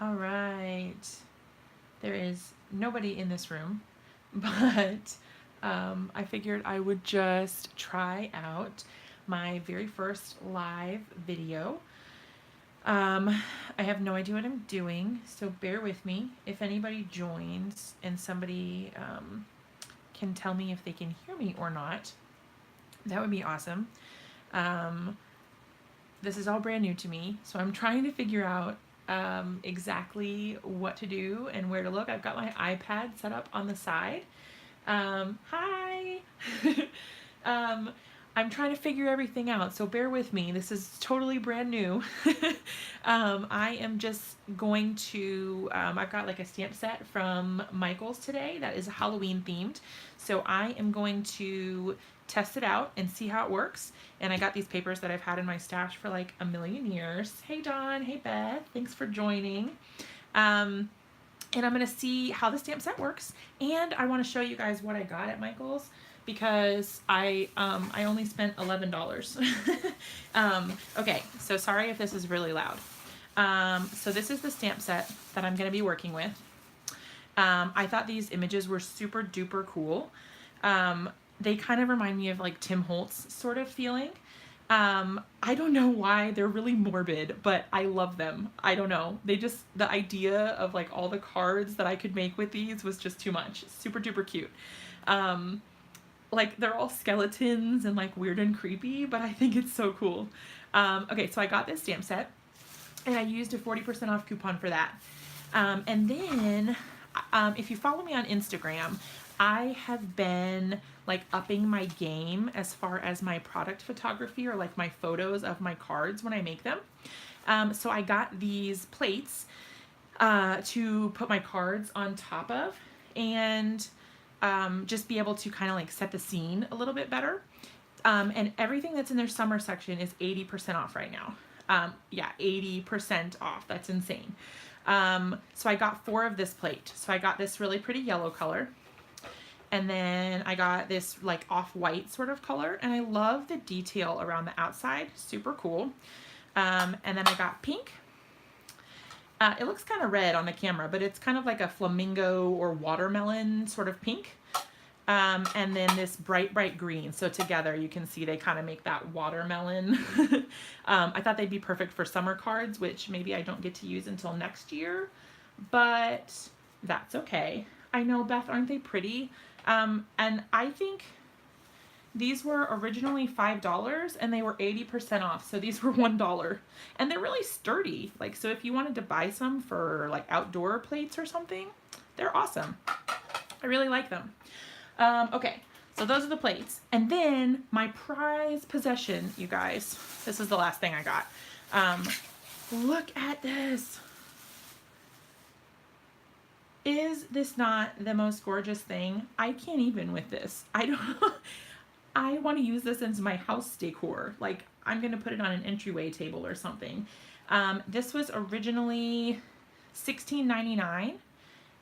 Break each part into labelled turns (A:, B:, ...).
A: All right. There is nobody in this room, but I figured I would just try out my very first live video. I have no idea what I'm doing, so bear with me. If anybody joins and somebody can tell me if they can hear me or not, that would be awesome. Um, this is all brand new to me, so I'm trying to figure out exactly what to do and where to look. I've got my iPad set up on the side. Hi! um, I'm trying to figure everything out, so bear with me. This is totally brand new. I am just going to, I've got like a stamp set from Michaels today that is Halloween themed. So I am going to test it out and see how it works. And I got these papers that I've had in my stash for like a million years. Hey Dawn, hey Beth, thanks for joining. And I'm going to see how the stamp set works. And I want to show you guys what I got at Michael's because I only spent $11. Okay, so sorry if this is really loud. So this is the stamp set that I'm going to be working with. I thought these images were super duper cool. They kind of remind me of like Tim Holtz sort of feeling. I don't know why they're really morbid, but I love them. I don't know. The idea of like all the cards that I could make with these was just too much. Super duper cute. Like they're all skeletons and like weird and creepy, but I think it's so cool. Okay, so I got this stamp set and I used a 40% off coupon for that. And then if you follow me on Instagram, I have been like upping my game as far as my product photography or like my photos of my cards when I make them. So I got these plates to put my cards on top of and just be able to kind of like set the scene a little bit better. And everything that's in their summer section is 80% off right now. Yeah, 80% off. That's insane. So I got 4 of this plate. So I got this really pretty yellow color. And then I got this like off-white sort of color. And I love the detail around the outside. Super cool. And then I got pink. It looks kind of red on the camera, but it's kind of like a flamingo or watermelon sort of pink. And then this bright, bright green. So together you can see they kind of make that watermelon. I thought they'd be perfect for summer cards, which maybe I don't get to use until next year, but that's okay. I know, Beth, aren't they pretty? And I think these were originally $5 and they were 80% off. So these were $1 and they're really sturdy. Like, so if you wanted to buy some for like outdoor plates or something, they're awesome. I really like them. Okay, so those are the plates. And then my prize possession, you guys, this is the last thing I got. Look at this. Is this not the most gorgeous thing? I can't even with this. I want to use this as my house decor. Like, I'm going to put it on an entryway table or something. This was originally $16.99.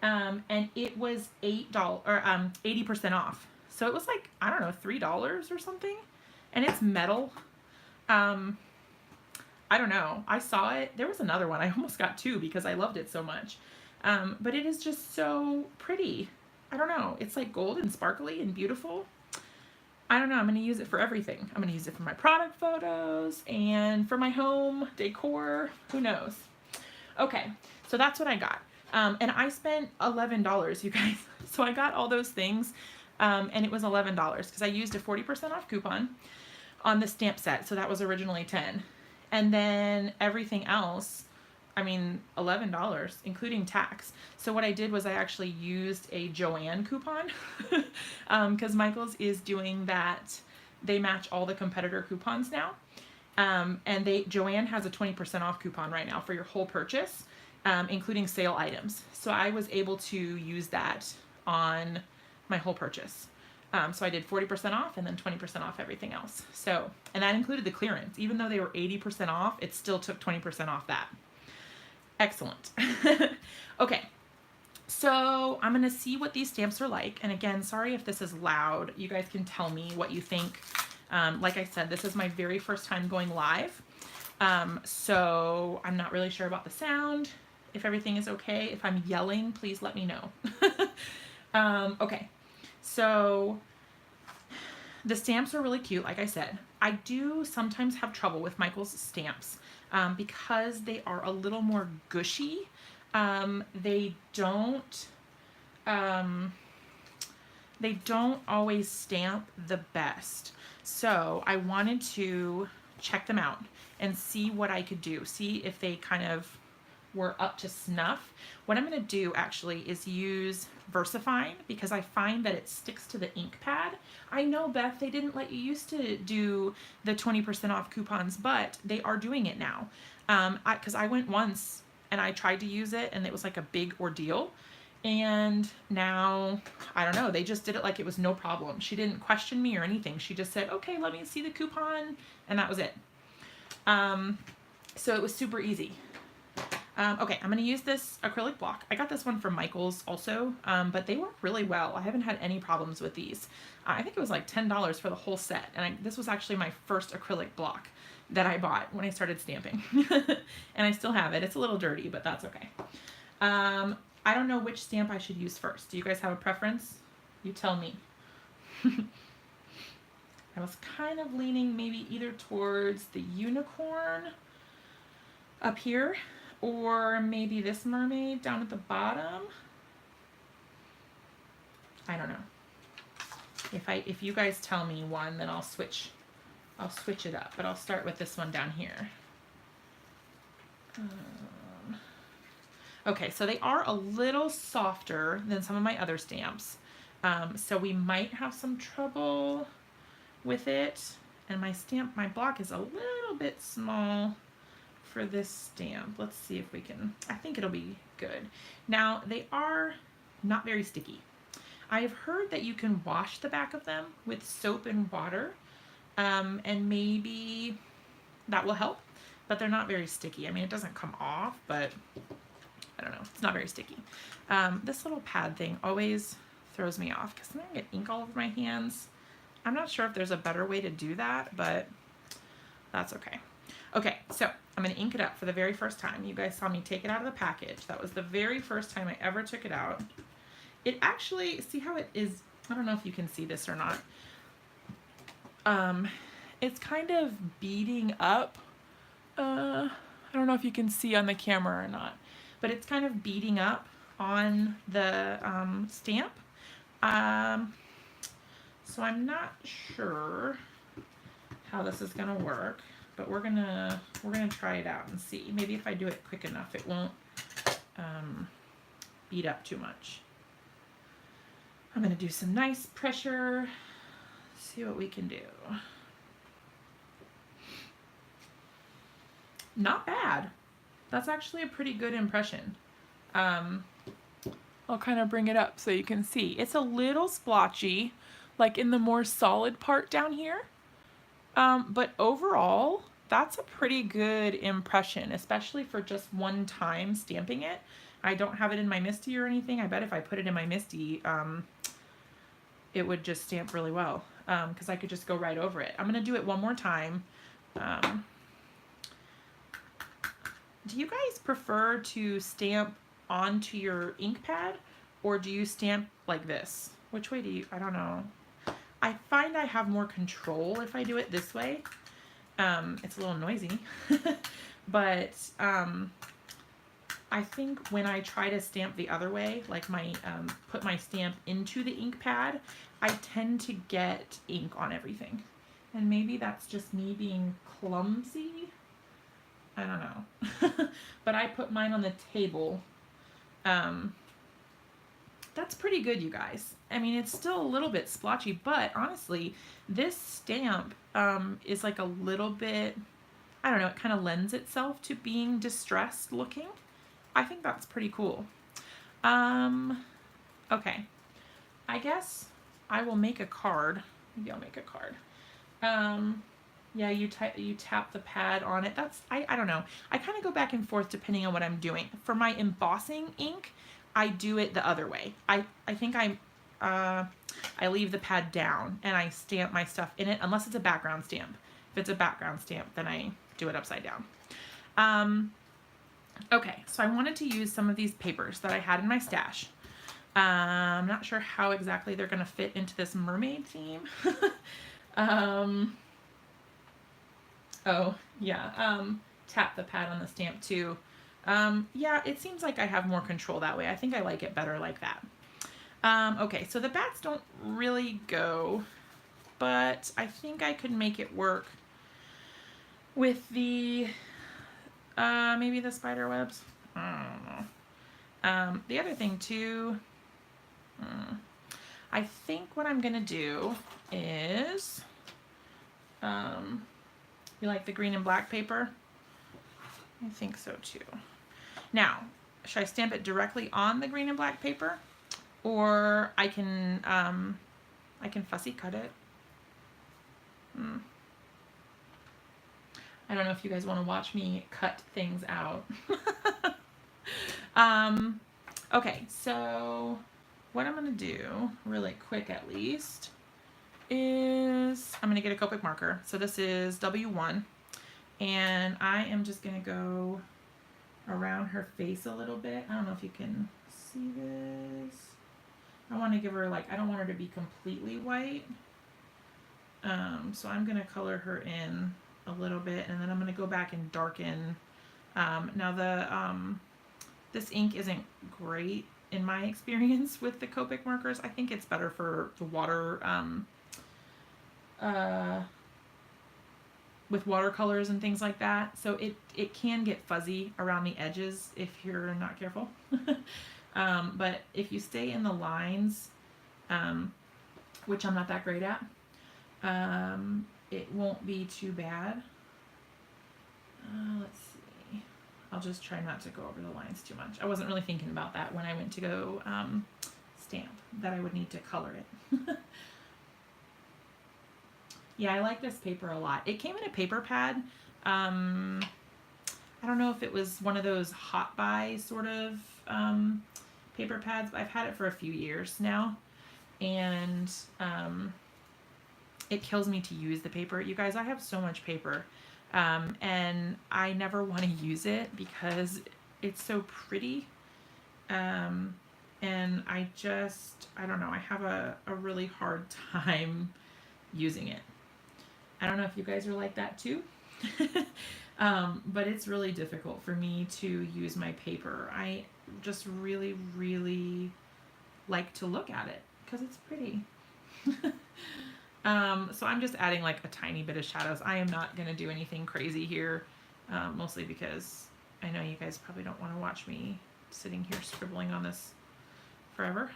A: And it was $8 or 80% off. So it was like, I don't know, $3 or something. And it's metal. I don't know. I saw it. There was another one. I almost got 2 because I loved it so much. But it is just so pretty. I don't know. It's like gold and sparkly and beautiful. I don't know. I'm going to use it for everything. I'm going to use it for my product photos and for my home decor. Who knows? Okay, so that's what I got. And I spent $11, you guys. So I got all those things, and it was $11 because I used a 40% off coupon on the stamp set. So that was originally $10. And then everything else, I mean, $11, including tax. So what I did was I actually used a Joann coupon because Michaels is doing that. They match all the competitor coupons now. And Joann has a 20% off coupon right now for your whole purchase. Including sale items. So I was able to use that on my whole purchase. So I did 40% off and then 20% off everything else. So, and that included the clearance. Even though they were 80% off, it still took 20% off that. Excellent. Okay, so I'm going to see what these stamps are like. And again, sorry if this is loud. You guys can tell me what you think. Like I said, this is my very first time going live. So I'm not really sure about the sound. if everything is okay. If I'm yelling, please let me know. Okay, so the stamps are really cute, like I said. I do sometimes have trouble with Michael's stamps because they are a little more gushy. They don't um, they don't always stamp the best. So I wanted to check them out and see what I could do. See if they kind of were up to snuff. What I'm going to do actually is use VersaFine because I find that it sticks to the ink pad. I know, Beth, they didn't let you used to do the 20% off coupons, but they are doing it now. Because I went once and I tried to use it and it was like a big ordeal. And now, I don't know, they just did it like it was no problem. She didn't question me or anything. She just said, okay, let me see the coupon. And that was it. So it was super easy. Okay, I'm going to use this acrylic block. I got this one from Michael's also, but they work really well. I haven't had any problems with these. I think it was like $10 for the whole set, and this was actually my first acrylic block that I bought when I started stamping. And I still have it. It's a little dirty, but that's okay. I don't know which stamp I should use first. Do you guys have a preference? You tell me. I was kind of leaning maybe either towards the unicorn up here, or maybe this mermaid down at the bottom. I don't know. If you guys tell me one, then I'll switch it up, but I'll start with this one down here. Okay, so they are a little softer than some of my other stamps. So we might have some trouble with it. And my block is a little bit small for this stamp. Let's see if we can, I think it'll be good. Now, they are not very sticky. I have heard that you can wash the back of them with soap and water, and maybe that will help, but they're not very sticky. I mean, it doesn't come off, but I don't know, it's not very sticky. This little pad thing always throws me off because then I get ink all over my hands. I'm not sure if there's a better way to do that, but that's okay. Okay, so I'm going to ink it up for the very first time. You guys saw me take it out of the package. That was the very first time I ever took it out. It actually, see how it is, I don't know if you can see this or not. It's kind of beading up. I don't know if you can see on the camera or not, but it's kind of beading up on the stamp. So I'm not sure how this is going to work. But we're gonna try it out and see. Maybe if I do it quick enough, it won't beat up too much. I'm gonna do some nice pressure. See what we can do. Not bad. That's actually a pretty good impression. I'll kind of bring it up so you can see. It's a little splotchy, like in the more solid part down here. But overall, that's a pretty good impression, especially for just one time stamping it. I don't have it in my MISTI or anything. I bet if I put it in my MISTI, it would just stamp really well, because I could just go right over it. I'm going to do it one more time. Do you guys prefer to stamp onto your ink pad, or do you stamp like this? Which way do you, I don't know. I find I have more control if I do it this way. It's a little noisy, but I think when I try to stamp the other way, like put my stamp into the ink pad, I tend to get ink on everything. And maybe that's just me being clumsy. I don't know. But I put mine on the table. That's pretty good, you guys. I mean, it's still a little bit splotchy, but honestly, this stamp is like a little bit, I don't know, it kind of lends itself to being distressed looking. I think that's pretty cool. Okay. I guess I will make a card. Maybe I'll make a card. Yeah, you tap the pad on it. I don't know. I kind of go back and forth depending on what I'm doing. For my embossing ink, I do it the other way. I think I leave the pad down and I stamp my stuff in it, unless it's a background stamp. If it's a background stamp, then I do it upside down. Okay, so I wanted to use some of these papers that I had in my stash. I'm not sure how exactly they're going to fit into this mermaid theme. um, oh, yeah. Tap the pad on the stamp too. Yeah, it seems like I have more control that way. I think I like it better like that. Okay, so the bats don't really go, but I think I could make it work with the, maybe the spider webs. I don't know. The other thing too, I think what I'm gonna do is, you like the green and black paper? I think so too. Now, should I stamp it directly on the green and black paper, or I can fussy cut it? I don't know if you guys want to watch me cut things out. Okay, so what I'm gonna do, really quick at least, is I'm gonna get a Copic marker. So this is W1, and I am just gonna go around her face a little bit. I don't know if you can see this. I want to give her, like, I don't want her to be completely white. So I'm gonna color her in a little bit, and then I'm gonna go back and darken. Now this ink isn't great in my experience with the Copic markers. I think it's better for the water, with watercolors and things like that. So it can get fuzzy around the edges if you're not careful. But if you stay in the lines, which I'm not that great at, it won't be too bad. Let's see. I'll just try not to go over the lines too much. I wasn't really thinking about that when I went to go stamp, that I would need to color it. Yeah, I like this paper a lot. It came in a paper pad. I don't know if it was one of those hot buy sort of paper pads, but I've had it for a few years now, and it kills me to use the paper. You guys, I have so much paper, and I never want to use it because it's so pretty, and I don't know, I have a really hard time using it. I don't know if you guys are like that too. But it's really difficult for me to use my paper. I just really, really like to look at it because it's pretty. So I'm just adding like a tiny bit of shadows. I am not going to do anything crazy here, mostly because I know you guys probably don't want to watch me sitting here scribbling on this forever.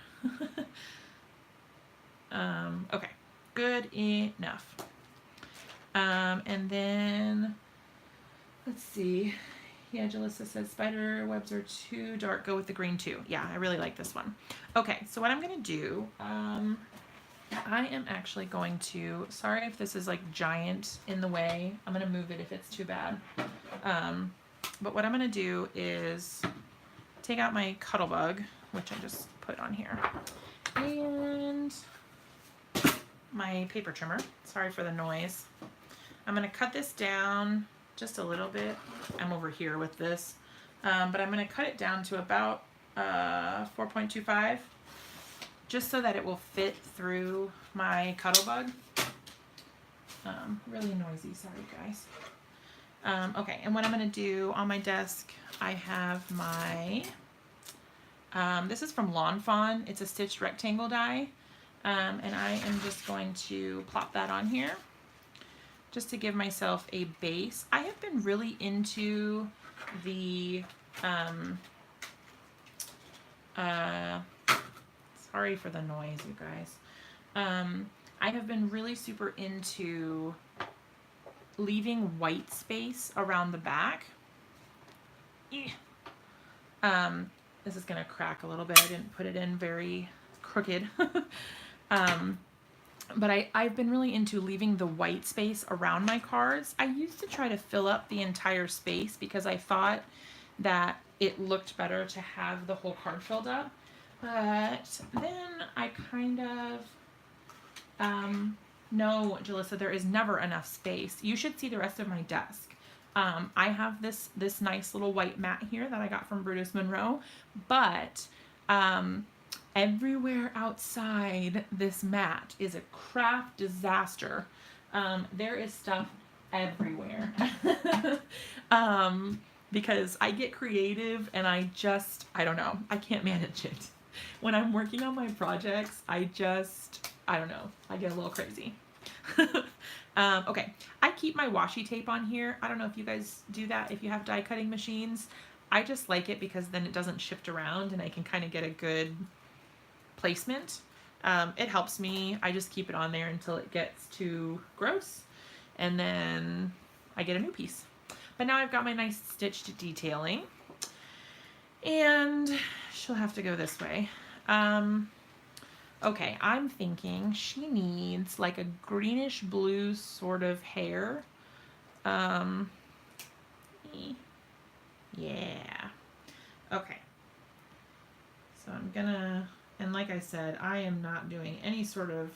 A: Okay, good enough. And then, let's see. Yeah, Jalissa says spider webs are too dark. Go with the green too. Yeah, I really like this one. Okay, so what I'm going to do, I am actually going to, sorry if this is like giant in the way. I'm going to move it if it's too bad. But what I'm going to do is take out my Cuttlebug, which I just put on here, and my paper trimmer. Sorry for the noise. I'm going to cut this down just a little bit. I'm over here with this, but I'm going to cut it down to about 4.25, just so that it will fit through my Cuttlebug. Really noisy, sorry guys. Okay, and what I'm going to do on my desk, I have my, this is from Lawn Fawn. It's a stitched rectangle die, and I am just going to plop that on here, just to give myself a base. I have been really into the, sorry for the noise, you guys. I have been really super into leaving white space around the back. This is gonna crack a little bit. I didn't put it in very crooked. But I've been really into leaving the white space around my cards. I used to try to fill up the entire space because I thought that it looked better to have the whole card filled up. But then I kind of, no, Jalissa, there is never enough space. You should see the rest of my desk. I have this nice little white mat here that I got from Brutus Monroe, but everywhere outside this mat is a craft disaster. There is stuff everywhere. Because I get creative and I don't know, I can't manage it. When I'm working on my projects, I don't know, I get a little crazy. Okay, I keep my washi tape on here. I don't know if you guys do that if you have die cutting machines. I just like it because then it doesn't shift around and I can kind of get a good placement. It helps me. I just keep it on there until it gets too gross, and then I get a new piece. But now I've got my nice stitched detailing, and she'll have to go this way. Okay, I'm thinking she needs like a greenish blue sort of hair. Yeah. Okay. So I'm gonna, and like I said, I am not doing any sort of,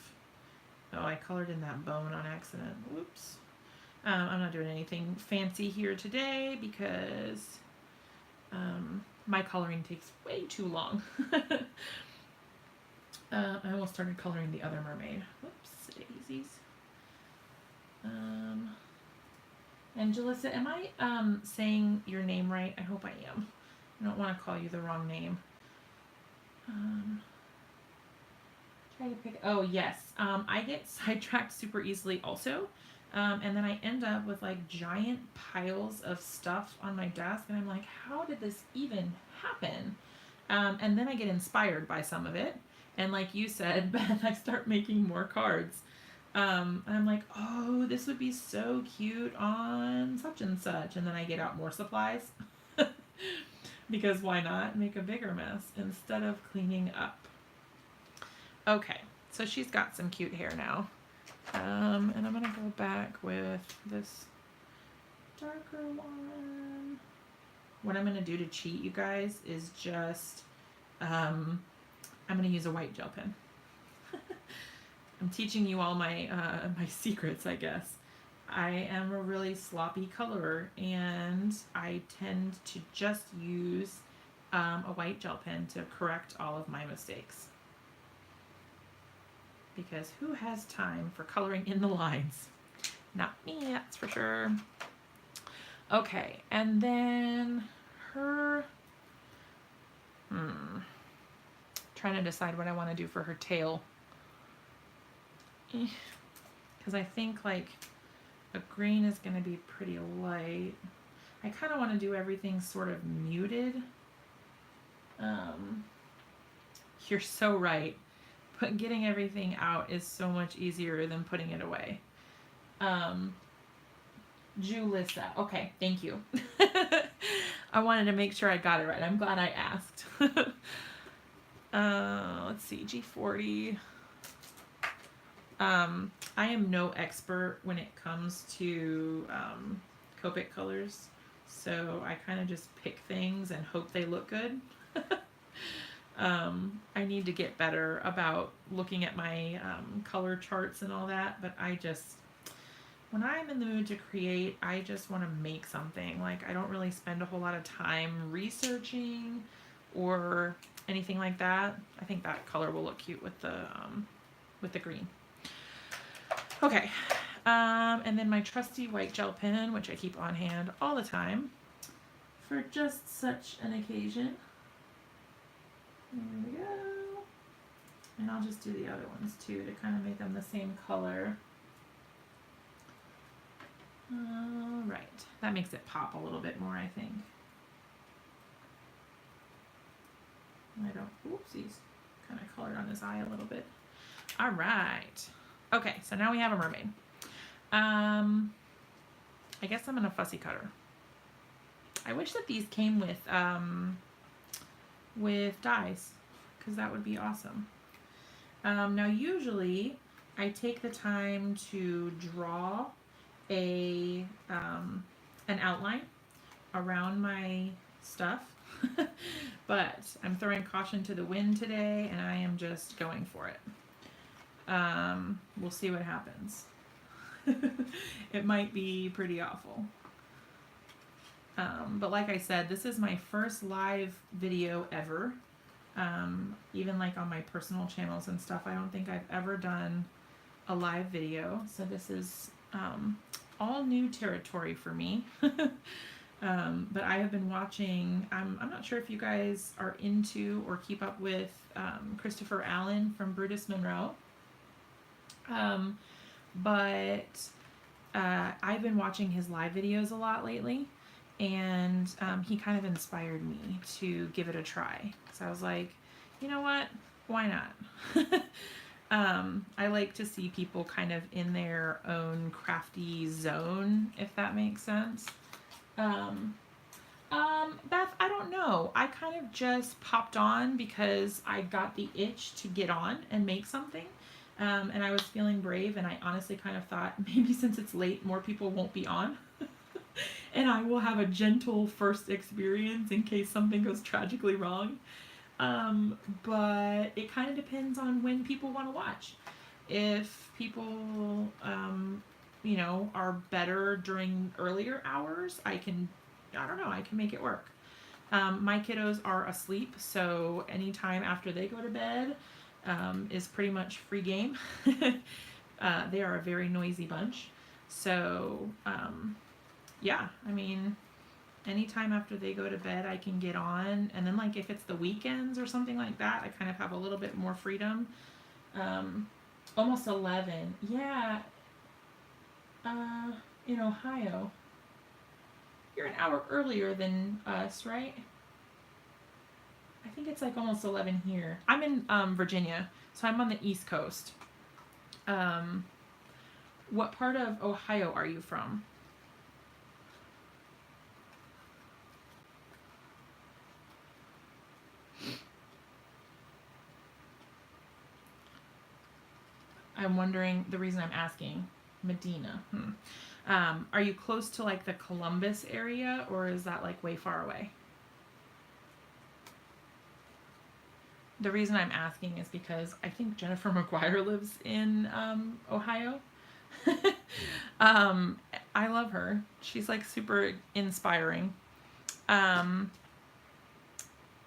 A: oh, I colored in that bone on accident. Whoops. I'm not doing anything fancy here today because my coloring takes way too long. I almost started coloring the other mermaid. Whoops, daisies. And Jalissa, am I saying your name right? I hope I am. I don't want to call you the wrong name. Try to pick. Oh yes. I get sidetracked super easily also. And then I end up with like giant piles of stuff on my desk, and I'm like, how did this even happen? And then I get inspired by some of it, and like you said, Beth, I start making more cards. And I'm like, oh, this would be so cute on such and such, and then I get out more supplies because why not make a bigger mess instead of cleaning up? Okay, so she's got some cute hair now. And I'm gonna go back with this darker one. What I'm gonna do to cheat you guys is just, I'm gonna use a white gel pen. I'm teaching you all my my secrets, I guess. I am a really sloppy colorer, and I tend to just use a white gel pen to correct all of my mistakes. Because who has time for coloring in the lines? Not me, that's for sure. Okay, and then her, trying to decide what I want to do for her tail. Because I think like a green is going to be pretty light. I kind of want to do everything sort of muted. You're so right. But getting everything out is so much easier than putting it away. Julissa. Okay, thank you. I wanted to make sure I got it right. I'm glad I asked. Let's see, G40. I am no expert when it comes to Copic colors, so I kind of just pick things and hope they look good. I need to get better about looking at my color charts and all that, but when I'm in the mood to create, I just want to make something. Like, I don't really spend a whole lot of time researching or anything like that. I think that color will look cute with the green. Okay, and then my trusty white gel pen, which I keep on hand all the time for just such an occasion. There we go. And I'll just do the other ones too to kind of make them the same color. Alright, that makes it pop a little bit more, I think. Oopsies, kind of colored on this eye a little bit. Alright. Okay, so now we have a mermaid. I guess I'm gonna fussy cutter. I wish that these came with dies, because that would be awesome. Now usually I take the time to draw an outline around my stuff, but I'm throwing caution to the wind today, and I am just going for it. We'll see what happens. It might be pretty awful. But like I said, this is my first live video ever. Even like on my personal channels and stuff, I don't think I've ever done a live video. So this is all new territory for me. But I have been watching, I'm not sure if you guys are into or keep up with Christopher Allen from Brutus Monroe. But I've been watching his live videos a lot lately, and he kind of inspired me to give it a try. So I was like, you know what? Why not? I like to see people kind of in their own crafty zone, if that makes sense. Beth, I don't know. I kind of just popped on because I got the itch to get on and make something. And I was feeling brave, and I honestly kind of thought maybe since it's late, more people won't be on. And I will have a gentle first experience in case something goes tragically wrong. But it kind of depends on when people want to watch. If people, you know, are better during earlier hours, I can make it work. My kiddos are asleep, so anytime after they go to bed is pretty much free game. They are a very noisy bunch. So, yeah, I mean, anytime after they go to bed, I can get on. And then, like, if it's the weekends or something like that, I kind of have a little bit more freedom. Almost 11. Yeah. In Ohio. You're an hour earlier than us, right? I think it's like almost 11 here. I'm in Virginia, so I'm on the East Coast. What part of Ohio are you from? I'm wondering, the reason I'm asking, Medina. Are you close to like the Columbus area, or is that like way far away? The reason I'm asking is because I think Jennifer McGuire lives in Ohio. I love her. She's like super inspiring.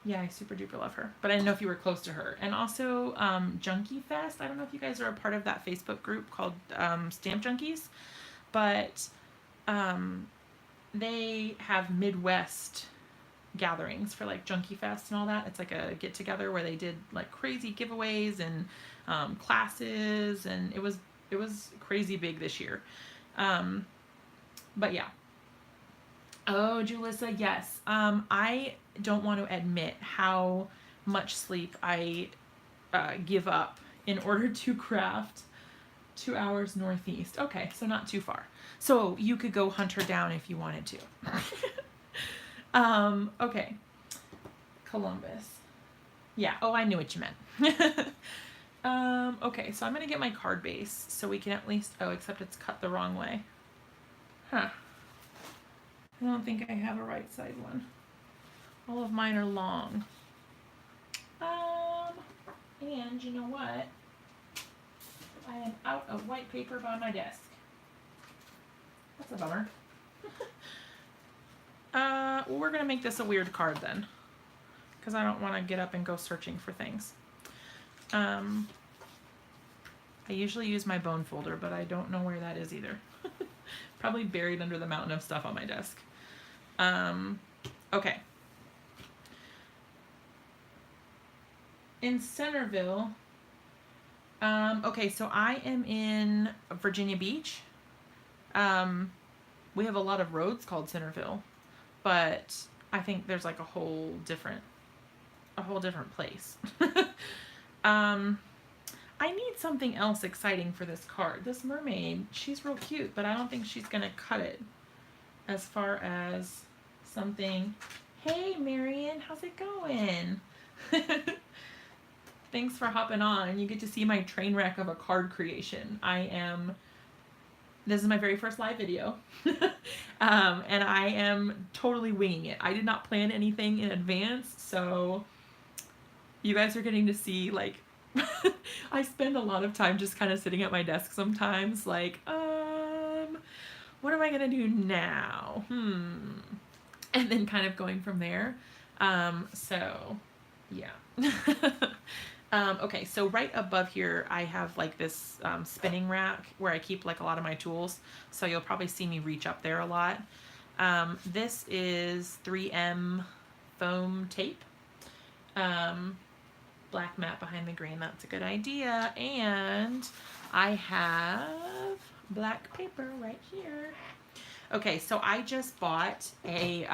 A: Yeah, I super duper love her. But I didn't know if you were close to her. And also Junkie Fest. I don't know if you guys are a part of that Facebook group called Stamp Junkies. But they have Midwest gatherings for like Junkie Fest and all that. It's like a get together where they did like crazy giveaways and classes, and it was crazy big this year. But yeah. Oh, Julissa, yes. I don't want to admit how much sleep I give up in order to craft 2 hours northeast. Okay, so not too far. So you could go hunt her down if you wanted to. Okay. Columbus. Yeah, oh, I knew what you meant. Okay, so I'm going to get my card base so we can at least, oh, except it's cut the wrong way. Huh. I don't think I have a right side one. All of mine are long. And you know what? I am out of white paper by my desk. That's a bummer. Well, we're going to make this a weird card then, because I don't want to get up and go searching for things. I usually use my bone folder, but I don't know where that is either. Probably buried under the mountain of stuff on my desk. Okay. In Centerville, okay, so I am in Virginia Beach. We have a lot of roads called Centerville, but I think there's like a whole different place. I need something else exciting for this card. This mermaid, she's real cute, but I don't think she's gonna cut it as far as something. Hey, Marion, how's it going? Thanks for hopping on. You get to see my train wreck of a card creation. This is my very first live video. And I am totally winging it. I did not plan anything in advance, so you guys are getting to see, like, I spend a lot of time just kind of sitting at my desk sometimes, like, what am I gonna do now? and then kind of going from there. So yeah. Okay, so right above here, I have like this spinning rack where I keep like a lot of my tools. So you'll probably see me reach up there a lot. This is 3M foam tape. Black matte behind the green, that's a good idea. And I have black paper right here. Okay, so I just bought a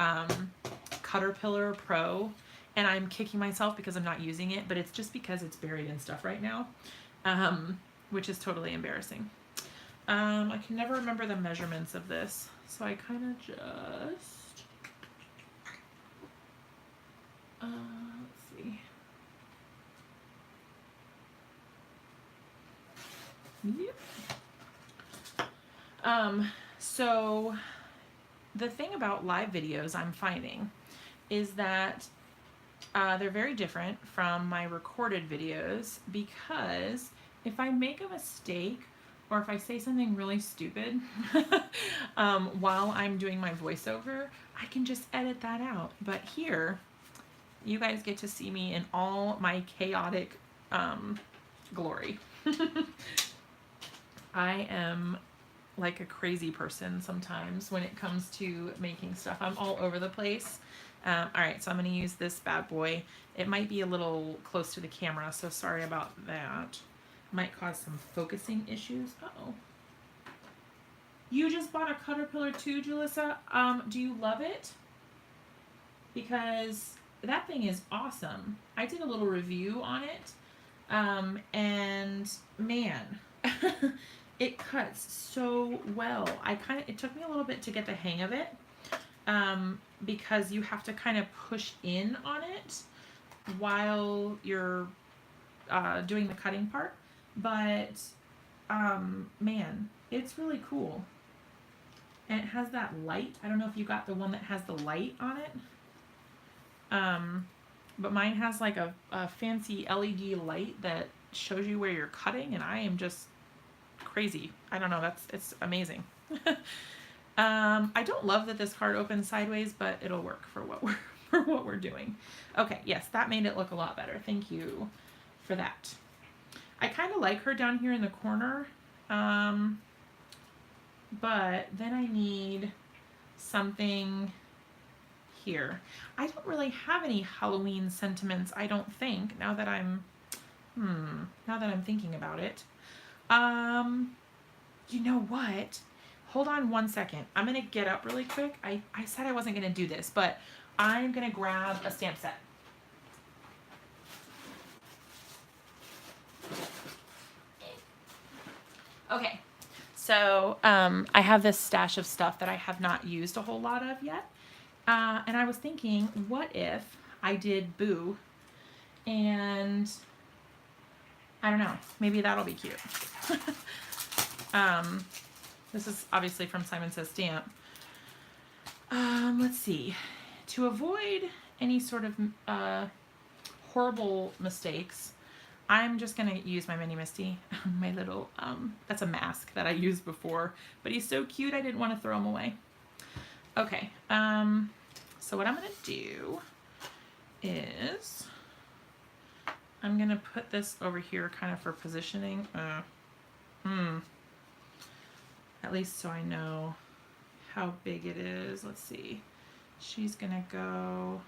A: Caterpillar Pro, and I'm kicking myself because I'm not using it, but it's just because it's buried in stuff right now, which is totally embarrassing. I can never remember the measurements of this, so I kind of just, let's see. Yep. So the thing about live videos I'm finding is that they're very different from my recorded videos, because if I make a mistake or if I say something really stupid while I'm doing my voiceover, I can just edit that out. But here, you guys get to see me in all my chaotic glory. I am like a crazy person sometimes when it comes to making stuff. I'm all over the place. All right, so I'm going to use this bad boy. It might be a little close to the camera, so sorry about that. Might cause some focusing issues. Uh-oh. You just bought a Caterpillar too, Julissa? Do you love it? Because that thing is awesome. I did a little review on it, and man, it cuts so well. It took me a little bit to get the hang of it, because you have to kind of push in on it while you're doing the cutting part. But man, it's really cool. And it has that light. I don't know if you got the one that has the light on it. But mine has like a fancy LED light that shows you where you're cutting, and I am just crazy. I don't know, it's amazing. I don't love that this card opens sideways, but it'll work for what we're doing. Okay, yes, that made it look a lot better. Thank you for that. I kind of like her down here in the corner, but then I need something here. I don't really have any Halloween sentiments, I don't think, now that I'm thinking about it. You know what? Hold on one second. I'm gonna get up really quick. I said I wasn't gonna do this, but I'm gonna grab a stamp set. Okay, so I have this stash of stuff that I have not used a whole lot of yet. And I was thinking, what if I did Boo, and I don't know, maybe that'll be cute. This is obviously from Simon Says Stamp. Let's see. To avoid any sort of horrible mistakes, I'm just going to use my Mini Misty. My little, that's a mask that I used before, but he's so cute I didn't want to throw him away. Okay, so what I'm going to do is I'm going to put this over here kind of for positioning. At least so I know how big it is. Let's see. She's going to go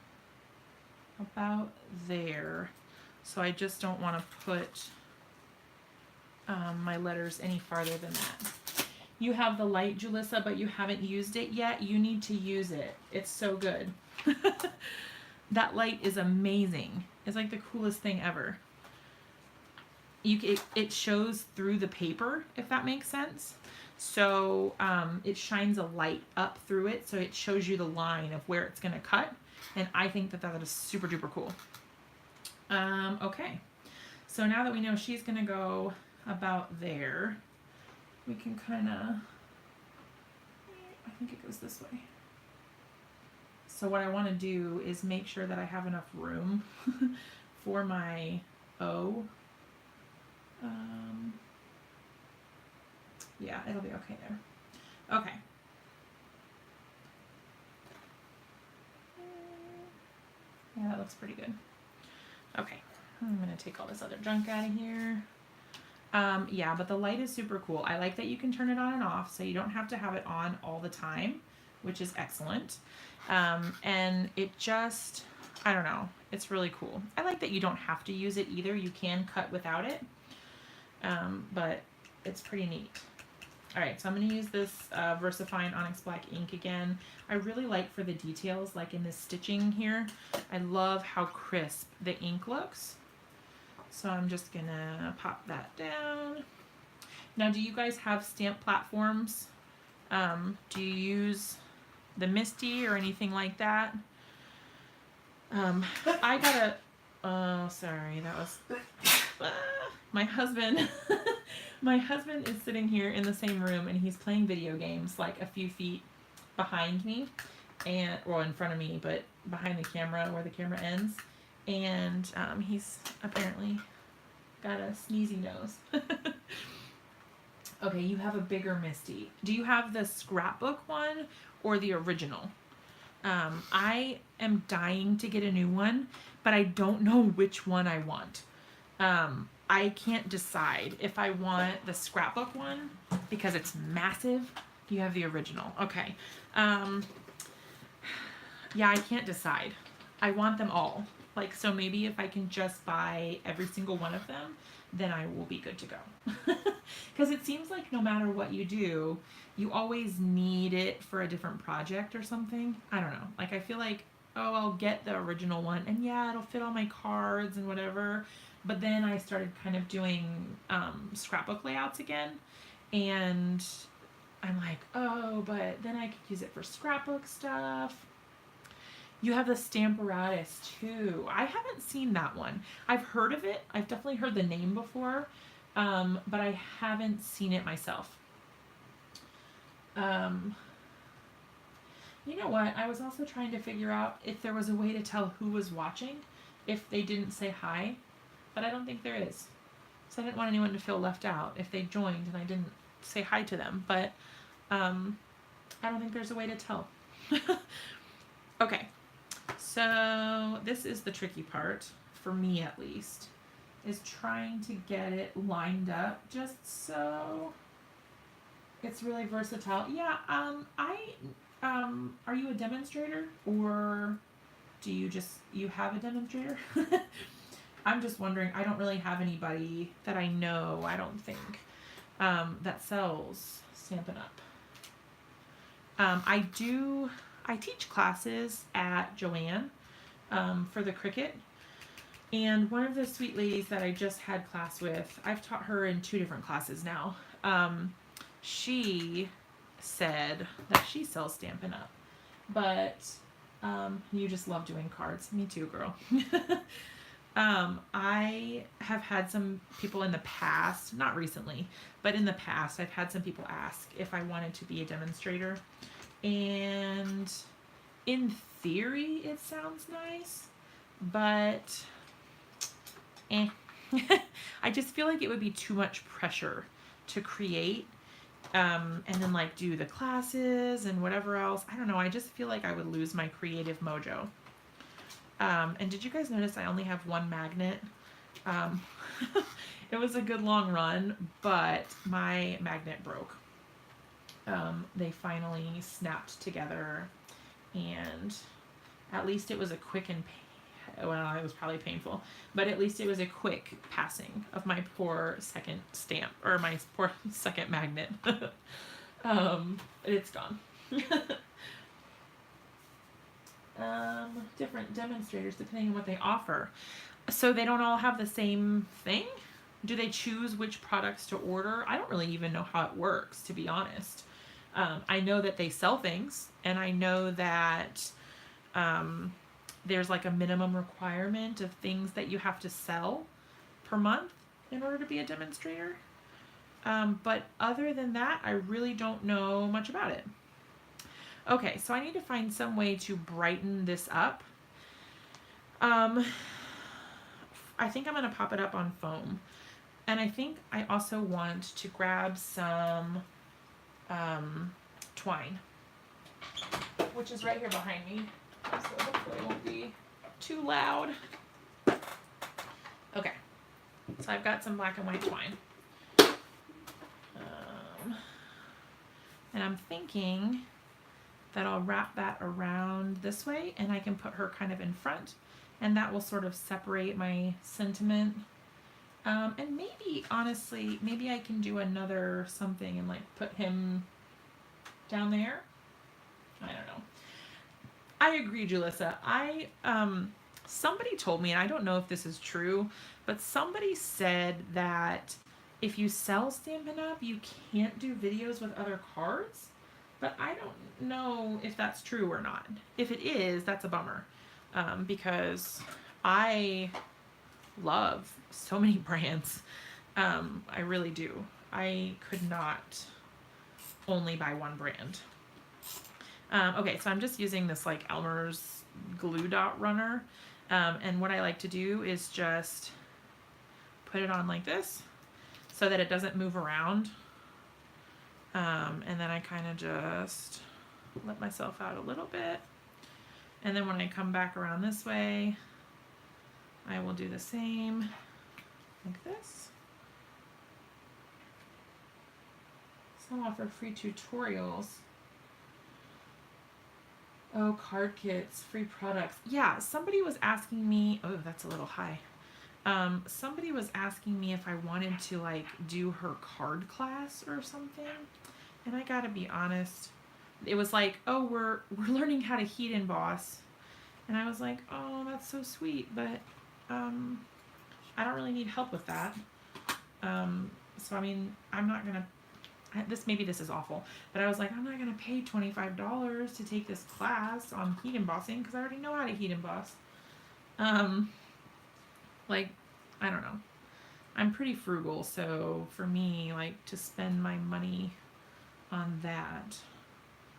A: about there. So I just don't want to put my letters any farther than that. You have the light, Julissa, but you haven't used it yet. You need to use it. It's so good. That light is amazing. It's like the coolest thing ever. It shows through the paper, if that makes sense. So it shines a light up through it, so it shows you the line of where it's going to cut. And I think that is super duper cool. Okay, so now that we know she's going to go about there, we can kind of, I think it goes this way. So what I want to do is make sure that I have enough room for my O. Yeah, it'll be okay there. Okay. Yeah, that looks pretty good. Okay, I'm gonna take all this other junk out of here. Yeah, but the light is super cool. I like that you can turn it on and off, so you don't have to have it on all the time, which is excellent. And it just, I don't know, it's really cool. I like that you don't have to use it either. You can cut without it, but it's pretty neat. All right, so I'm going to use this VersaFine Onyx Black ink again. I really like for the details, like in this stitching here, I love how crisp the ink looks. So I'm just going to pop that down. Now, do you guys have stamp platforms? Do you use the Misty or anything like that? I got a, oh, sorry, that was, my husband. My husband is sitting here in the same room and he's playing video games like a few feet behind me, and or in front of me, but behind the camera where the camera ends. And he's apparently got a sneezy nose. Okay, you have a bigger Misty. Do you have the scrapbook one or the original? I am dying to get a new one, but I don't know which one I want. I can't decide if I want the scrapbook one because it's massive. You have the original. Okay. Yeah, I can't decide. I want them all. Like, so maybe if I can just buy every single one of them, then I will be good to go. Because it seems like no matter what you do, you always need it for a different project or something. I don't know. Like, I feel like, oh, I'll get the original one, and yeah, it'll fit all my cards and whatever. But then I started kind of doing scrapbook layouts again, and I'm like, oh, but then I could use it for scrapbook stuff. You have the Stamparatus too. I haven't seen that one. I've heard of it. I've definitely heard the name before, but I haven't seen it myself. You know what? I was also trying to figure out if there was a way to tell who was watching if they didn't say hi, but I don't think there is. So I didn't want anyone to feel left out if they joined and I didn't say hi to them, but I don't think there's a way to tell. Okay, so this is the tricky part, for me at least, is trying to get it lined up just so it's really versatile. Yeah, are you a demonstrator or do you have a demonstrator? I'm just wondering, I don't really have anybody that I know, I don't think, that sells Stampin' Up. I teach classes at Joann for the Cricut. And one of the sweet ladies that I just had class with, I've taught her in 2 different classes now. She said that she sells Stampin' Up. But you just love doing cards. Me too, girl. I have had some people in the past, not recently, but in the past, I've had some people ask if I wanted to be a demonstrator. And in theory, it sounds nice, but I just feel like it would be too much pressure to create and then like do the classes and whatever else. I don't know. I just feel like I would lose my creative mojo. And did you guys notice I only have 1 magnet? It was a good long run, but my magnet broke. They finally snapped together, and at least it was a quick and well, it was probably painful, but at least it was a quick passing of my poor second stamp, or my poor second magnet. It's gone. Different demonstrators depending on what they offer. So they don't all have the same thing? Do they choose which products to order? I don't really even know how it works, to be honest. I know that they sell things, and I know that there's like a minimum requirement of things that you have to sell per month in order to be a demonstrator. But other than that, I really don't know much about it. Okay, so I need to find some way to brighten this up. I think I'm going to pop it up on foam. And I think I also want to grab some twine, which is right here behind me. So hopefully it won't be too too loud. Okay, so I've got some black and white twine. And I'm thinking that I'll wrap that around this way and I can put her kind of in front, and that will sort of separate my sentiment. And maybe, honestly, maybe I can do another something and like put him down there. I don't know. I agree, Julissa. Somebody told me, and I don't know if this is true, but somebody said that if you sell Stampin' Up, you can't do videos with other cards. But I don't know if that's true or not. If it is, that's a bummer. Because I love so many brands. I really do. I could not only buy one brand. Okay, so I'm just using this like Elmer's glue dot runner. And what I like to do is just put it on like this so that it doesn't move around. And then I kind of just let myself out a little bit. And then when I come back around this way, I will do the same like this. Some offer free tutorials. Oh, card kits, free products. Yeah, somebody was asking me, oh, that's a little high. Somebody was asking me if I wanted to like do her card class or something. And I gotta be honest, it was like, oh, we're learning how to heat emboss. And I was like, oh, that's so sweet, but I don't really need help with that. So I mean, I'm not gonna, maybe this is awful, but I was like, I'm not gonna pay $25 to take this class on heat embossing because I already know how to heat emboss. Like, I don't know. I'm pretty frugal, so for me, like, to spend my money on that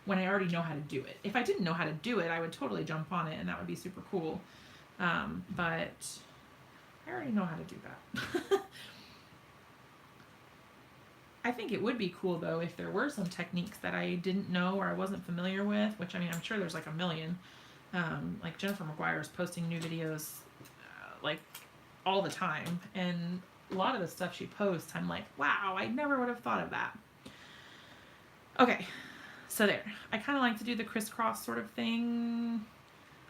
A: when I already know how to do it. If I didn't know how to do it, I would totally jump on it and that would be super cool. But I already know how to do that. I think it would be cool though if there were some techniques that I didn't know or I wasn't familiar with, which I mean, I'm sure there's like a million. Like Jennifer McGuire is posting new videos like all the time, and a lot of the stuff she posts, I'm like, wow, I never would have thought of that. Okay, so there. I kind of like to do the crisscross sort of thing.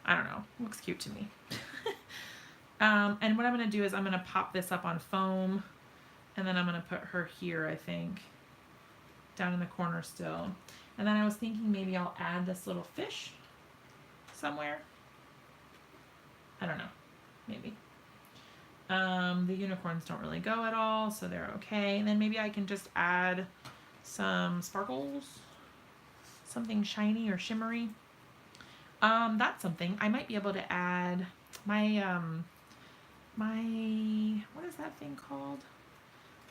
A: I don't know. Looks cute to me. And what I'm going to do is I'm going to pop this up on foam, and then I'm going to put her here, I think, down in the corner still. And then I was thinking maybe I'll add this little fish somewhere. I don't know. Maybe. The unicorns don't really go at all, so they're okay. And then maybe I can just add some sparkles, something shiny or shimmery. That's something. I might be able to add my, what is that thing called?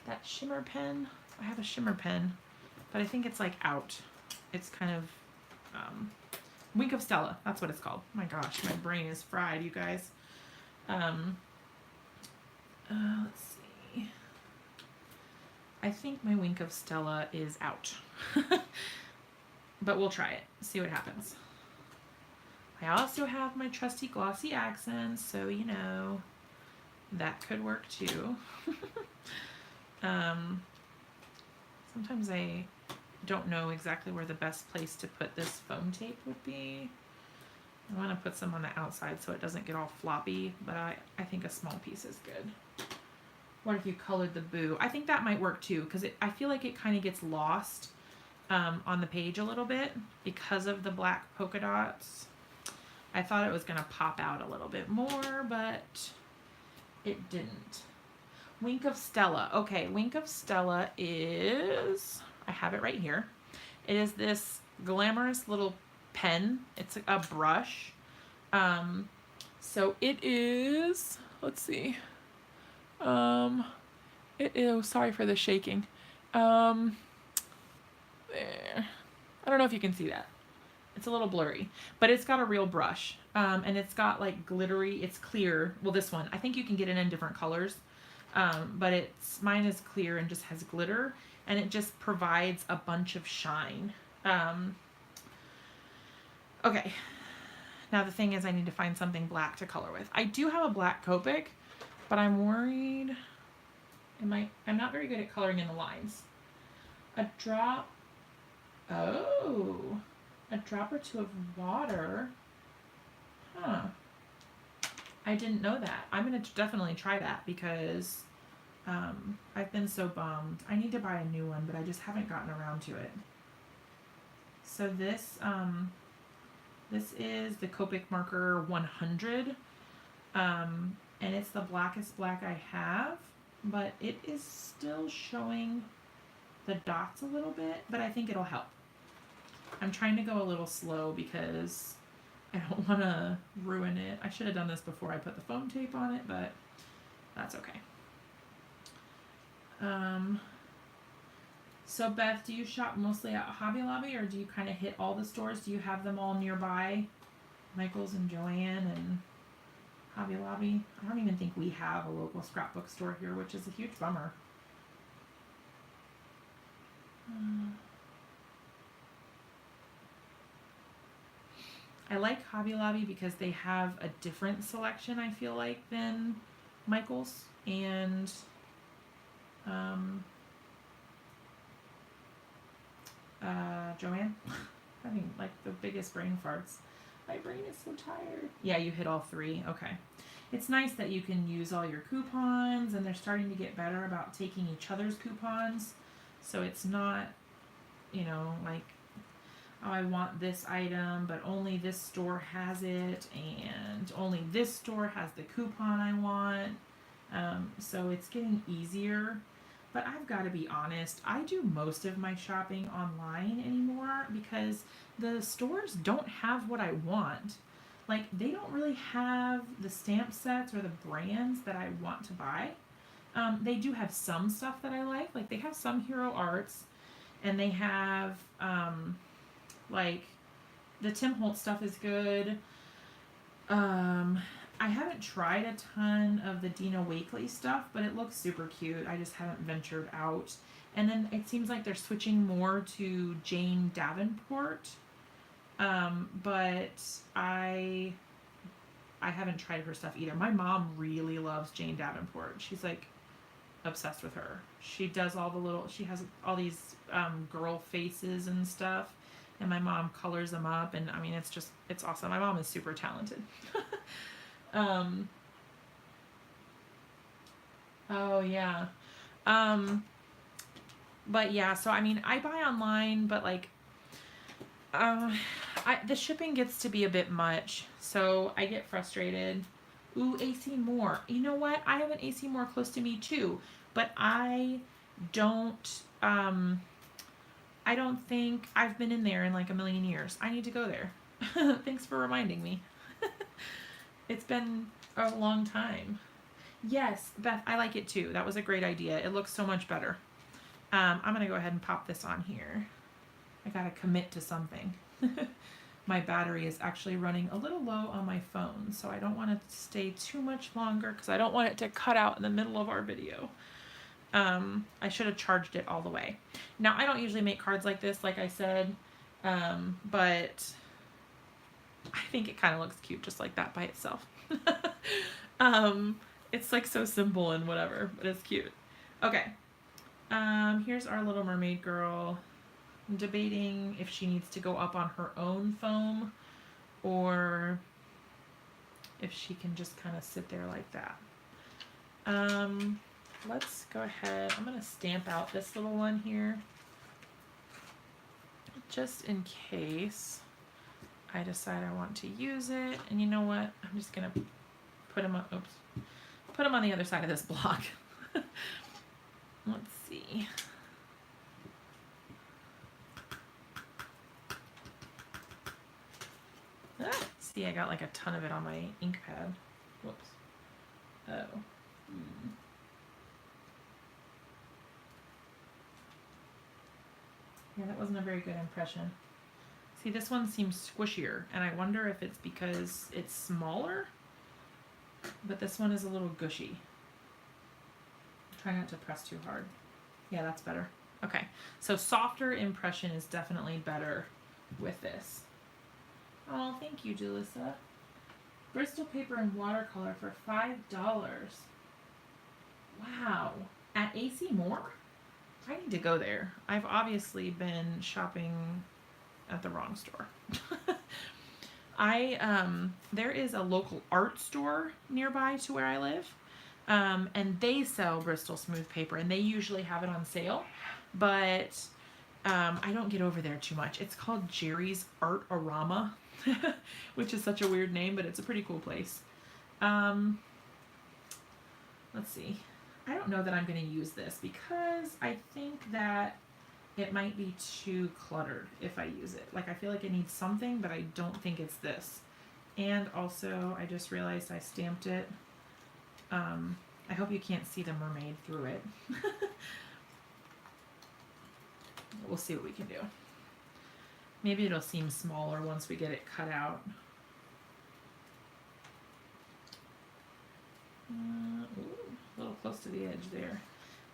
A: That shimmer pen. I have a shimmer pen, but I think it's like out. It's kind of, Wink of Stella. That's what it's called. My gosh, my brain is fried, you guys. Let's see. I think my Wink of Stella is out. But we'll try it. See what happens. I also have my trusty glossy accents, so you know, that could work too. Sometimes I don't know exactly where the best place to put this foam tape would be. I want to put some on the outside so it doesn't get all floppy, but I think a small piece is good. What if you colored the boo? I think that might work too, because I feel like it kind of gets lost on the page a little bit because of the black polka dots. I thought it was going to pop out a little bit more, but it didn't. Wink of Stella. Okay, Wink of Stella is, I have it right here. It is this glamorous little pen. It's a brush. So it is, let's see. It is, sorry for the shaking. There. I don't know if you can see that. It's a little blurry, but it's got a real brush. And it's got like glittery, it's clear. Well, this one, I think you can get it in different colors. But mine is clear and just has glitter, and it just provides a bunch of shine. Okay. Now the thing is I need to find something black to color with. I do have a black Copic, but I'm worried I'm not very good at coloring in the lines. A drop, oh, a drop or two of water. Huh. I didn't know that. I'm going to definitely try that because I've been so bummed. I need to buy a new one, but I just haven't gotten around to it. So this is the Copic Marker 100, and it's the blackest black I have, but it is still showing the dots a little bit, but I think it'll help. I'm trying to go a little slow because I don't want to ruin it. I should have done this before I put the foam tape on it, but that's okay. So Beth, do you shop mostly at Hobby Lobby, or do you kind of hit all the stores? Do you have them all nearby? Michael's and Joann and Hobby Lobby? I don't even think we have a local scrapbook store here, which is a huge bummer. I like Hobby Lobby because they have a different selection, I feel like, than Michael's and Joann. I mean, like the biggest brain farts. My brain is so tired. Yeah, you hit all three. Okay. It's nice that you can use all your coupons, and they're starting to get better about taking each other's coupons. So it's not, you know, like, oh, I want this item, but only this store has it, and only this store has the coupon I want. So it's getting easier. But I've got to be honest, I do most of my shopping online anymore because the stores don't have what I want. Like, they don't really have the stamp sets or the brands that I want to buy. They do have some stuff that I like. Like, they have some Hero Arts, and they have, like, the Tim Holtz stuff is good. I haven't tried a ton of the Dina Wakley stuff, but it looks super cute. I just haven't ventured out. And then it seems like they're switching more to Jane Davenport. But I haven't tried her stuff either. My mom really loves Jane Davenport. She's like obsessed with her. She does she has all these girl faces and stuff. And my mom colors them up, and I mean, it's awesome. My mom is super talented. Oh yeah. But yeah, so I mean, I buy online, but like, the shipping gets to be a bit much, so I get frustrated. Ooh, AC Moore. You know what? I have an AC Moore close to me too, but I don't think I've been in there in like a million years. I need to go there. Thanks for reminding me. It's been a long time. Yes, Beth, I like it too. That was a great idea. It looks so much better. I'm going to go ahead and pop this on here. I got to commit to something. My battery is actually running a little low on my phone, so I don't want to stay too much longer because I don't want it to cut out in the middle of our video. I should have charged it all the way. Now, I don't usually make cards like this, like I said, but I think it kind of looks cute just like that by itself. It's like so simple and whatever, but it's cute. Okay. Here's our Little Mermaid girl. I'm debating if she needs to go up on her own foam or if she can just kind of sit there like that. Let's go ahead. I'm going to stamp out this little one here just in case I decide I want to use it. And you know what? I'm just going to put them on, put them on the other side of this block. Let's see. See, I got like a ton of it on my ink pad. Whoops. Oh. Yeah, that wasn't a very good impression. See, this one seems squishier, and I wonder if it's because it's smaller, but this one is a little gushy. Try not to press too hard. Yeah, that's better. Okay, so softer impression is definitely better with this. Oh, thank you, Julissa. Bristol paper and watercolor for $5. Wow. At AC Moore? I need to go there. I've obviously been shopping at the wrong store. There is a local art store nearby to where I live. And they sell Bristol smooth paper and they usually have it on sale, but I don't get over there too much. It's called Jerry's Artarama, which is such a weird name, but it's a pretty cool place. Let's see. I don't know that I'm going to use this because I think that it might be too cluttered if I use it. Like, I feel like it needs something, but I don't think it's this. And also, I just realized I stamped it. I hope you can't see the mermaid through it. We'll see what we can do. Maybe it'll seem smaller once we get it cut out. Ooh, a little close to the edge there.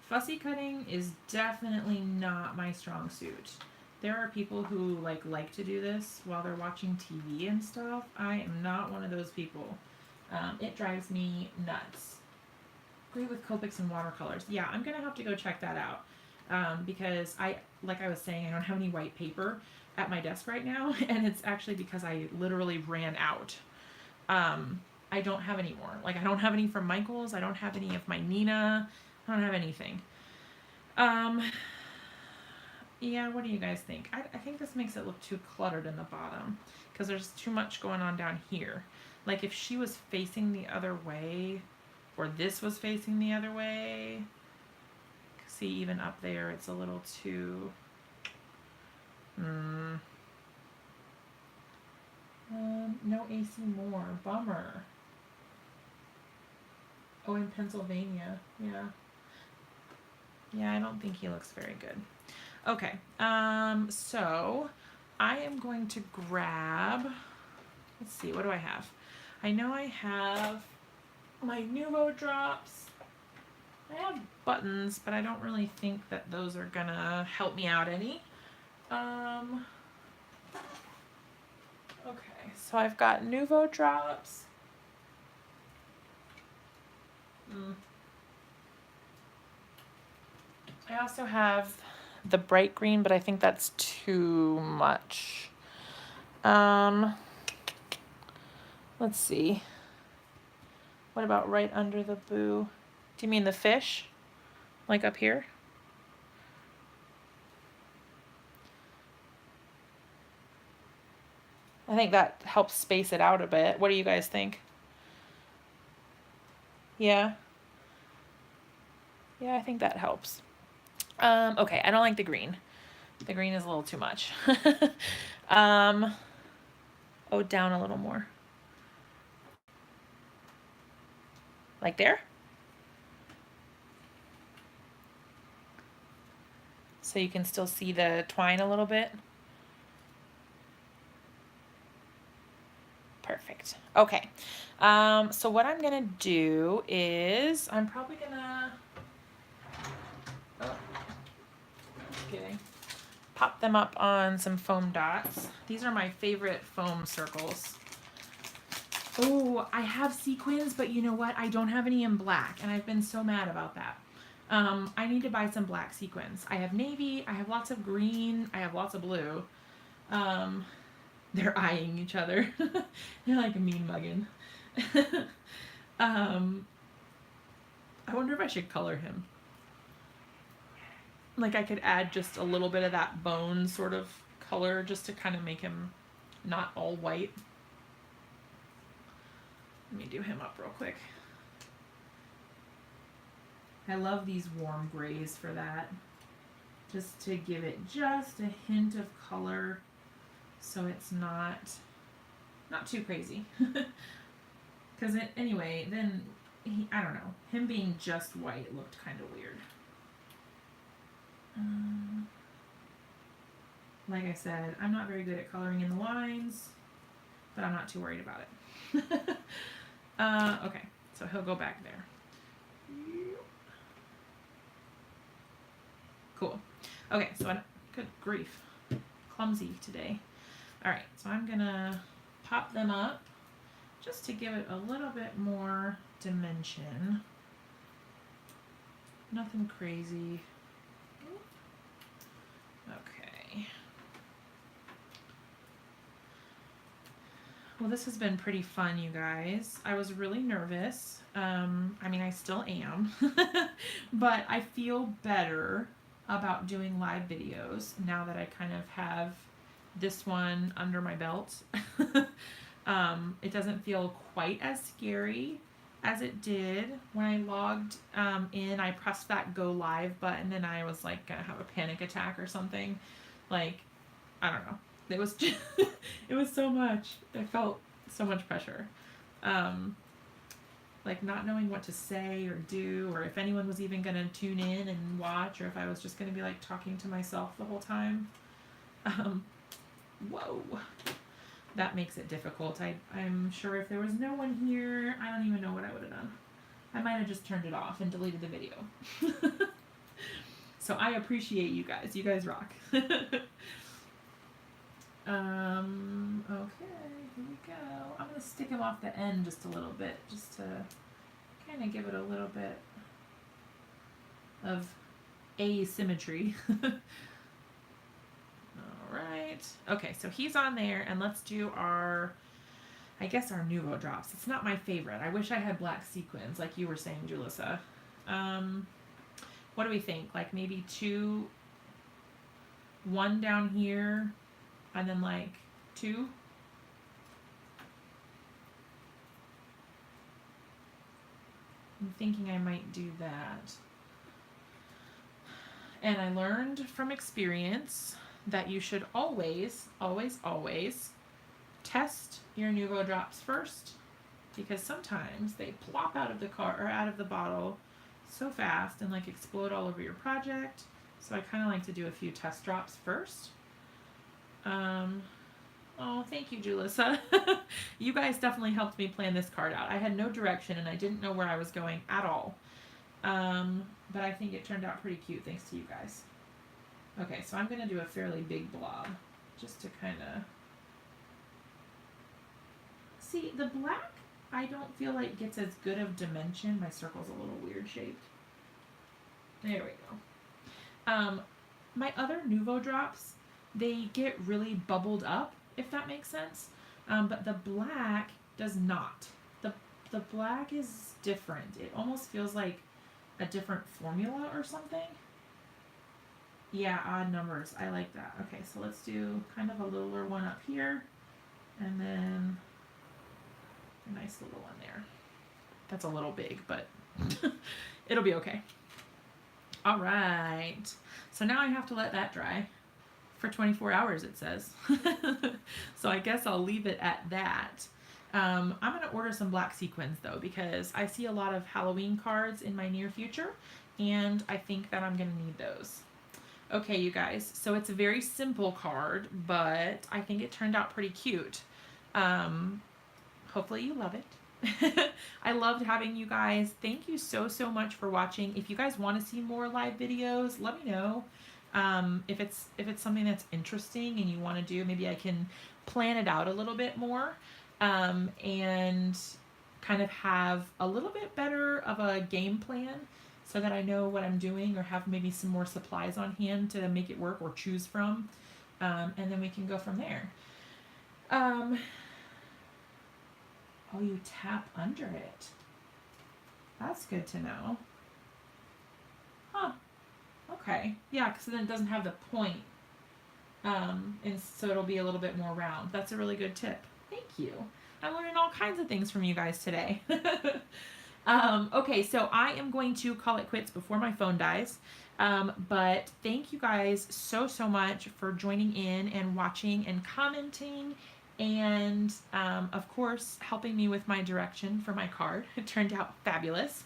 A: Fussy cutting is definitely not my strong suit. There are people who like to do this while they're watching TV and stuff. I am not one of those people. It drives me nuts. Great with Copics and watercolors. Yeah, I'm gonna have to go check that out because like I was saying, I don't have any white paper at my desk right now, and it's actually because I literally ran out. I don't have any more. Like, I don't have any from Michaels. I don't have any of my Nina. I don't have anything. Yeah, what do you guys think? I think this makes it look too cluttered in the bottom because there's too much going on down here. Like, if she was facing the other way, or this was facing the other way, see, even up there, it's a little too... no AC Moore. Bummer. Oh, in Pennsylvania. Yeah. Yeah, I don't think he looks very good. Okay. So I am going to grab... Let's see, what do I have? I know I have my Nuvo drops. I have buttons, but I don't really think that those are gonna help me out any. Okay, so I've got Nuvo drops. I also have the bright green, but I think that's too much. Let's see. What about right under the boo? Do you mean the fish? Like up here? I think that helps space it out a bit. What do you guys think? Yeah? Yeah, I think that helps. Okay, I don't like the green. The green is a little too much. Oh, down a little more. Like there? So you can still see the twine a little bit. Perfect. Okay. So what I'm gonna do is I'm probably gonna pop them up on some foam dots. These are my favorite foam circles. Oh, I have sequins, but you know what? I don't have any in black, and I've been so mad about that. I need to buy some black sequins. I have navy, I have lots of green, I have lots of blue. They're eyeing each other. They're like a mean muggin. I wonder if I should color him. Like, I could add just a little bit of that bone sort of color just to kind of make him not all white. Let me do him up real quick. I love these warm grays for that. Just to give it just a hint of color so it's not too crazy. Because anyway, then, I don't know, him being just white looked kind of weird. Like I said, I'm not very good at coloring in the lines, but I'm not too worried about it. Okay, so he'll go back there. Cool. Okay, so good grief. Clumsy today. Alright, so I'm gonna pop them up just to give it a little bit more dimension. Nothing crazy. Okay. Well, this has been pretty fun, you guys. I was really nervous. I mean, I still am, but I feel better about doing live videos now that I kind of have this one under my belt. It doesn't feel quite as scary as it did when I logged in. I pressed that go live button and I was like gonna have a panic attack or something. Like, I don't know. It was just, it was so much. I felt so much pressure. Like not knowing what to say or do, or if anyone was even gonna tune in and watch, or if I was just gonna be like talking to myself the whole time. Whoa. That makes it difficult. I'm sure if there was no one here, I don't even know what I would have done. I might have just turned it off and deleted the video. So I appreciate you guys. You guys rock. Okay, here we go. I'm going to stick him off the end just a little bit, just to kind of give it a little bit of asymmetry. Alright. Okay, so he's on there, and let's do our, I guess our Nuvo drops. It's not my favorite. I wish I had black sequins, like you were saying, Julissa. What do we think? Like maybe one down here, and then like 2? I'm thinking I might do that. And I learned from experience that you should always, always, always test your Nuvo drops first, because sometimes they plop out of the car or out of the bottle so fast and like explode all over your project. So I kind of like to do a few test drops first. Oh, thank you, Julissa. You guys definitely helped me plan this card out. I had no direction and I didn't know where I was going at all. But I think it turned out pretty cute thanks to you guys. Okay, so I'm going to do a fairly big blob just to kind of... See, the black I don't feel like gets as good of dimension. My circle's a little weird shaped. There we go. My other Nuvo drops, they get really bubbled up, if that makes sense. But the black does not. The black is different. It almost feels like a different formula or something. Yeah, odd numbers. I like that. Okay, so let's do kind of a littler one up here. And then a nice little one there. That's a little big, but it'll be okay. All right. So now I have to let that dry for 24 hours, it says. So I guess I'll leave it at that. I'm going to order some black sequins, though, because I see a lot of Halloween cards in my near future, and I think that I'm going to need those. Okay, you guys, so it's a very simple card, but I think it turned out pretty cute. Hopefully you love it. I loved having you guys. Thank you so, so much for watching. If you guys want to see more live videos, let me know. If it's something that's interesting and you want to do, maybe I can plan it out a little bit more, and kind of have a little bit better of a game plan so that I know what I'm doing, or have maybe some more supplies on hand to make it work or choose from. And then we can go from there. Oh, you tap under it. That's good to know. Huh. Okay. Yeah, because then it doesn't have the point. And so it'll be a little bit more round. That's a really good tip. Thank you. I'm learning all kinds of things from you guys today. Okay, so I am going to call it quits before my phone dies. But thank you guys so, so much for joining in and watching and commenting, and of course helping me with my direction for my card. It turned out fabulous.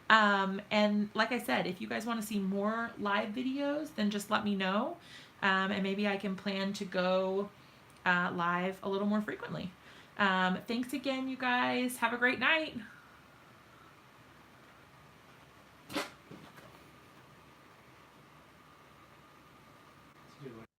A: And like I said, if you guys want to see more live videos, then just let me know, and maybe I can plan to go live a little more frequently. Thanks again, you guys. Have a great night.